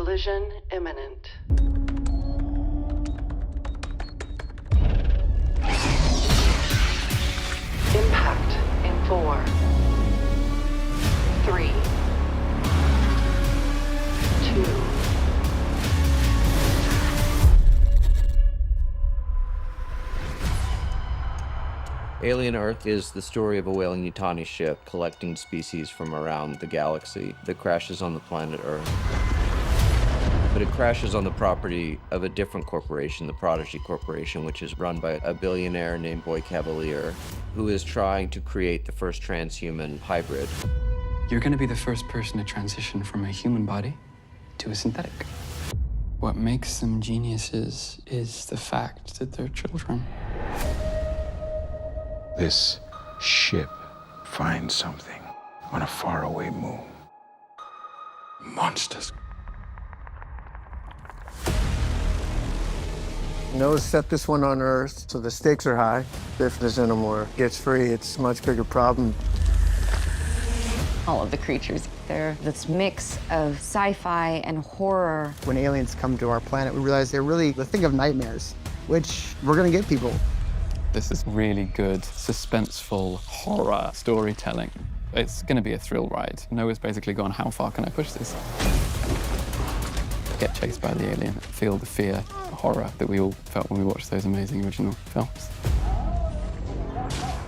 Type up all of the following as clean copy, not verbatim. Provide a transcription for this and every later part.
Collision imminent. Impact in 4, 3, 2. Alien Earth is the story of a whaling-Yutani ship collecting species from around the galaxy that crashes on the planet Earth. But it crashes on the property of a different corporation, the Prodigy Corporation, which is run by a billionaire named Boy Cavalier, who is trying to create the first transhuman hybrid. You're going to be the first person to transition from a human body to a synthetic. What makes them geniuses is the fact that they're children. This ship finds something on a faraway moon. Monsters. Noah set this one on Earth, so the stakes are high. If the Xenomorph gets free, it's a much bigger problem. All of the creatures, they're this mix of sci-fi and horror. When aliens come to our planet, we realize they're really the thing of nightmares, which we're gonna give people. This is really good, suspenseful horror storytelling. It's going to be a thrill ride. Noah's basically gone, how far can I push this? Get chased by the alien, feel the fear, the horror that we all felt when we watched those amazing original films.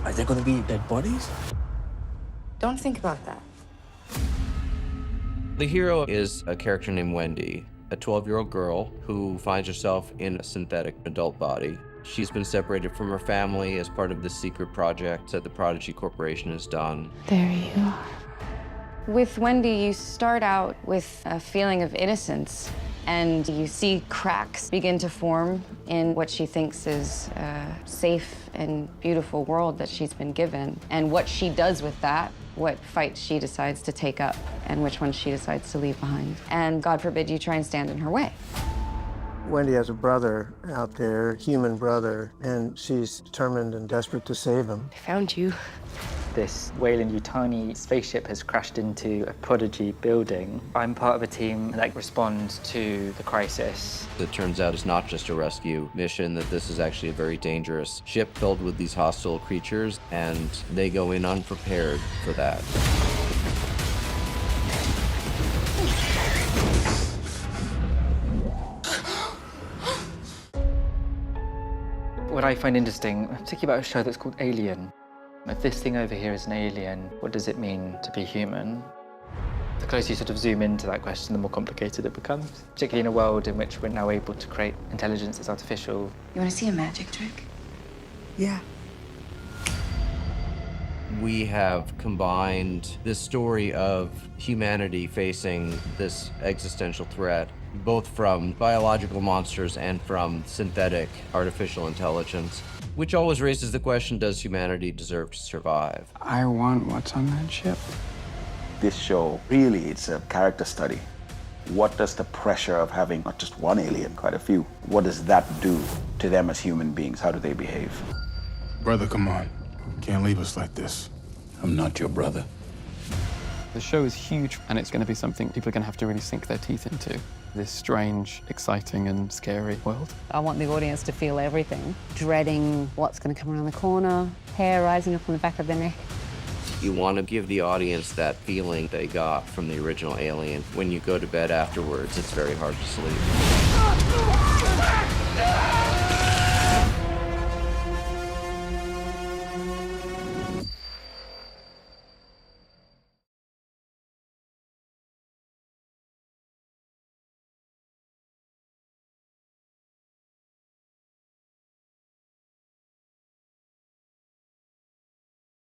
Are there going to be dead bodies? Don't think about that. The hero is a character named Wendy, a 12-year-old girl who finds herself in a synthetic adult body. She's been separated from her family as part of this secret project that the Prodigy Corporation has done. There you are. With Wendy, you start out with a feeling of innocence, and you see cracks begin to form in what she thinks is a safe and beautiful world that she's been given. And what she does with that, what fight she decides to take up, and which one she decides to leave behind. And God forbid you try and stand in her way. Wendy has a brother out there, human brother, and she's determined and desperate to save him. I found you. This whaling-Yutani spaceship has crashed into a Prodigy building. I'm part of a team that responds to the crisis. It turns out it's not just a rescue mission, that this is actually a very dangerous ship filled with these hostile creatures, and they go in unprepared for that. What I find interesting, particularly about a show that's called Alien, if this thing over here is an alien, what does it mean to be human? The closer you sort of zoom into that question, the more complicated it becomes, particularly in a world in which we're now able to create intelligence that's artificial. You want to see a magic trick? Yeah. We have combined this story of humanity facing this existential threat, both from biological monsters and from synthetic artificial intelligence, which always raises the question, does humanity deserve to survive? I want what's on that ship. This show, really, it's a character study. What does the pressure of having not just one alien, quite a few, what does that do to them as human beings? How do they behave? Brother, come on. Can't leave us like this. I'm not your brother. The show is huge, and it's going to be something people are going to have to really sink their teeth into. This strange, exciting, and scary world. I want the audience to feel everything, dreading what's going to come around the corner, hair rising up on the back of their neck. You want to give the audience that feeling they got from the original Alien. When you go to bed afterwards, it's very hard to sleep.